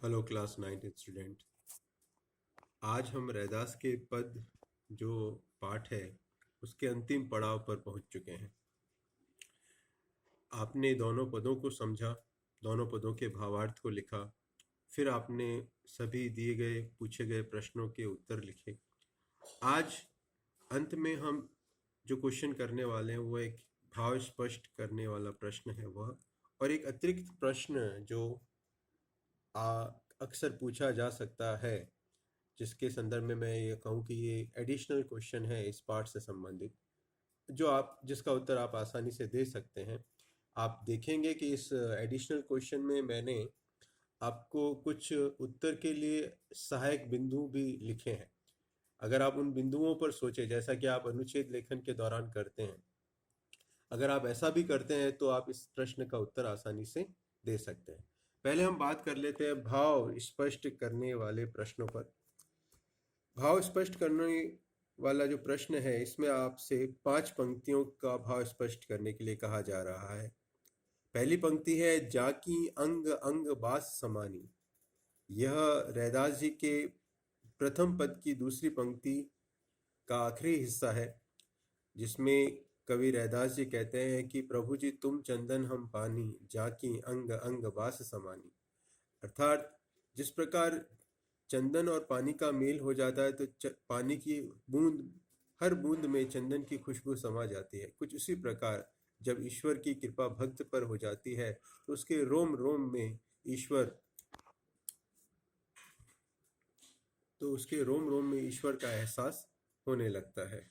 Hello class 9 student. आज हम रैदास के पद जो पाठ है उसके अंतिम पड़ाव पर पहुंच चुके हैं। आपने दोनों पदों को समझा, दोनों पदों के भावार्थ को लिखा, फिर आपने सभी दिए गए पूछे गए प्रश्नों के उत्तर लिखे। आज अंत में हम जो क्वेश्चन करने वाले हैं वो एक भाव स्पष्ट करने वाला प्रश्न है वह, और एक अतिरिक्त प्रश्न जो अक्सर पूछा जा सकता है, जिसके संदर्भ में मैं ये कहूँ कि ये एडिशनल क्वेश्चन है इस पार्ट से संबंधित, जो आप जिसका उत्तर आप आसानी से दे सकते हैं। आप देखेंगे कि इस एडिशनल क्वेश्चन में मैंने आपको कुछ उत्तर के लिए सहायक बिंदु भी लिखे हैं। अगर आप उन बिंदुओं पर सोचें, जैसा कि आप अनुच्छेद लेखन के दौरान करते हैं, अगर आप ऐसा भी करते हैं तो आप इस प्रश्न का उत्तर आसानी से दे सकते हैं। पहले हम बात कर लेते हैं भाव स्पष्ट करने वाले प्रश्नों पर। भाव स्पष्ट करने वाला जो प्रश्न है, इसमें आपसे 5 पंक्तियों का भाव स्पष्ट करने के लिए कहा जा रहा है। पहली पंक्ति है, जाकी अंग अंग बास समानी। यह रैदास जी के प्रथम पद की दूसरी पंक्ति का आखिरी हिस्सा है, जिसमें कवि रैदास जी कहते हैं कि प्रभु जी तुम चंदन हम पानी, जाकी अंग अंग बास समानी। अर्थात जिस प्रकार चंदन और पानी का मेल हो जाता है तो पानी की बूंद, हर बूंद में चंदन की खुशबू समा जाती है, कुछ उसी प्रकार जब ईश्वर की कृपा भक्त पर हो जाती है तो उसके रोम रोम में ईश्वर का एहसास होने लगता है।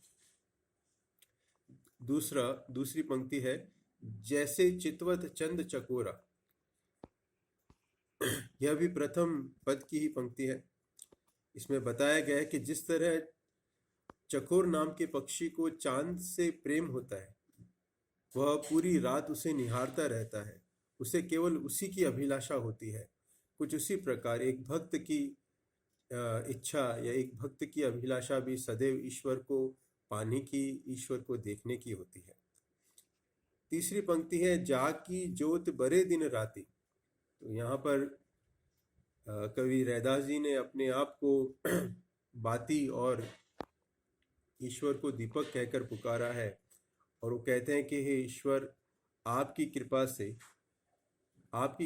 दूसरी पंक्ति है, जैसे चितवत चंद चकोरा। यह भी प्रथम पद की ही पंक्ति है। इसमें बताया गया है कि जिस तरह चकोर नाम के पक्षी को चांद से प्रेम होता है, वह पूरी रात उसे निहारता रहता है, उसे केवल उसी की अभिलाषा होती है। कुछ उसी प्रकार एक भक्त की इच्छा या एक भक्त की अभिलाषा भी सदैव ईश्वर को पाने की, ईश्वर को देखने की होती है। तीसरी पंक्ति है, जा की ज्योत बरे दिन राती। तो यहाँ पर कवि रैदास जी ने अपने आप को बाती और ईश्वर को दीपक कहकर पुकारा है, और वो कहते हैं कि हे ईश्वर, आपकी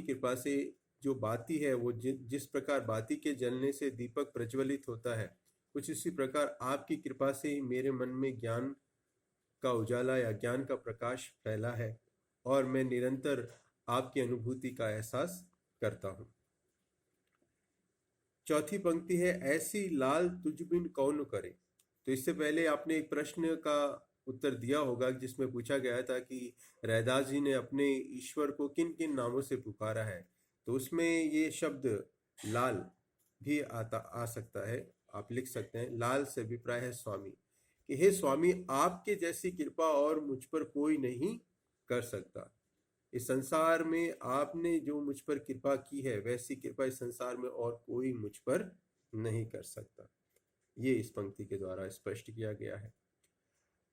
कृपा से जो बाती है वो जिस प्रकार बाती के जलने से दीपक प्रज्वलित होता है, कुछ इसी प्रकार आपकी कृपा से मेरे मन में ज्ञान का उजाला या ज्ञान का प्रकाश फैला है, और मैं निरंतर आपकी अनुभूति का एहसास करता हूँ। चौथी पंक्ति है, ऐसी लाल तुझ बिन कौन करे। तो इससे पहले आपने एक प्रश्न का उत्तर दिया होगा जिसमें पूछा गया था कि रैदास जी ने अपने ईश्वर को किन किन नामों से पुकारा है। तो उसमें ये शब्द लाल भी आ सकता है। आप लिख सकते हैं, लाल से अभिप्राय है स्वामी, कि हे स्वामी, आपके जैसी कृपा और मुझ पर कोई नहीं कर सकता। इस संसार में आपने जो मुझ पर कृपा की है, वैसी कृपा इस संसार में और कोई मुझ पर नहीं कर सकता। ये इस पंक्ति के द्वारा स्पष्ट किया गया है।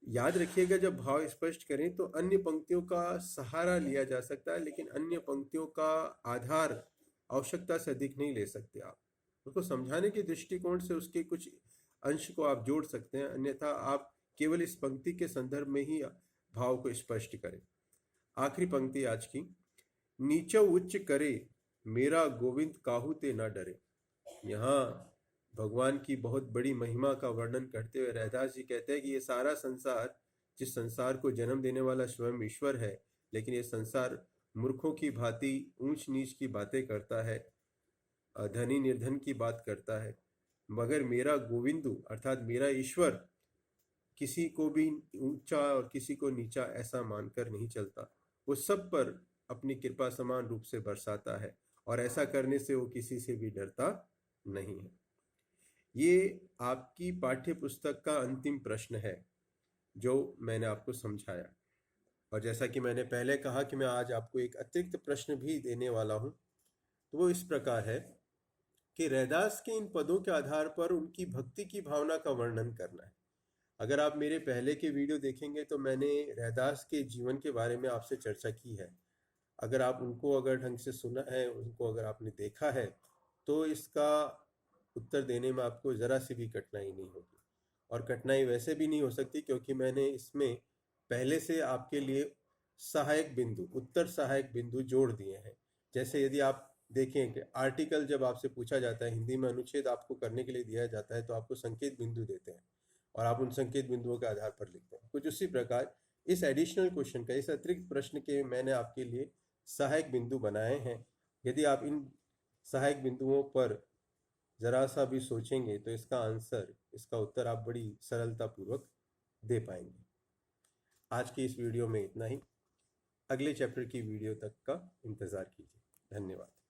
याद रखिएगा, जब भाव स्पष्ट करें तो अन्य पंक्तियों का सहारा लिया जा सकता है, लेकिन अन्य पंक्तियों का आधार आवश्यकता से अधिक नहीं ले सकते। आप उसको समझाने के दृष्टिकोण से उसके कुछ अंश को आप जोड़ सकते हैं, अन्यथा आप केवल इस पंक्ति के संदर्भ में ही भाव को स्पष्ट करें। आखिरी पंक्ति आज की, नीचो उच्च करे मेरा गोविंद काहू ते ना डरे। यहाँ भगवान की बहुत बड़ी महिमा का वर्णन करते हुए रैदास जी कहते हैं कि ये सारा संसार, जिस संसार को जन्म देने वाला स्वयं ईश्वर है, लेकिन ये संसार मूर्खों की भांति ऊंच नीच की बातें करता है, धनी निर्धन की बात करता है, मगर मेरा गोविंदु अर्थात मेरा ईश्वर किसी को भी ऊंचा और किसी को नीचा ऐसा मानकर नहीं चलता। वो सब पर अपनी कृपा समान रूप से बरसाता है, और ऐसा करने से वो किसी से भी डरता नहीं है। ये आपकी पाठ्य पुस्तक का अंतिम प्रश्न है जो मैंने आपको समझाया, और जैसा कि मैंने पहले कहा कि मैं आज आपको एक अतिरिक्त प्रश्न भी देने वाला हूं। तो वो इस प्रकार है कि रैदास के इन पदों के आधार पर उनकी भक्ति की भावना का वर्णन करना है। अगर आप मेरे पहले के वीडियो देखेंगे तो मैंने रैदास के जीवन के बारे में आपसे चर्चा की है। अगर ढंग से सुना है, उनको अगर आपने देखा है, तो इसका उत्तर देने में आपको ज़रा सी भी कठिनाई नहीं होगी। और कठिनाई वैसे भी नहीं हो सकती क्योंकि मैंने इसमें पहले से आपके लिए सहायक बिंदु, उत्तर सहायक बिंदु जोड़ दिए हैं। जैसे यदि आप देखें कि आर्टिकल जब आपसे पूछा जाता है, हिंदी में अनुच्छेद आपको करने के लिए दिया जाता है, तो आपको संकेत बिंदु देते हैं और आप उन संकेत बिंदुओं के आधार पर लिखते हैं। कुछ उसी प्रकार इस एडिशनल क्वेश्चन का, इस अतिरिक्त प्रश्न के मैंने आपके लिए सहायक बिंदु बनाए हैं। यदि आप इन सहायक बिंदुओं पर जरा सा भी सोचेंगे तो इसका आंसर, इसका उत्तर आप बड़ी सरलता पूर्वक दे पाएंगे। आज की इस वीडियो में इतना ही। अगले चैप्टर की वीडियो तक का इंतज़ार कीजिए। धन्यवाद।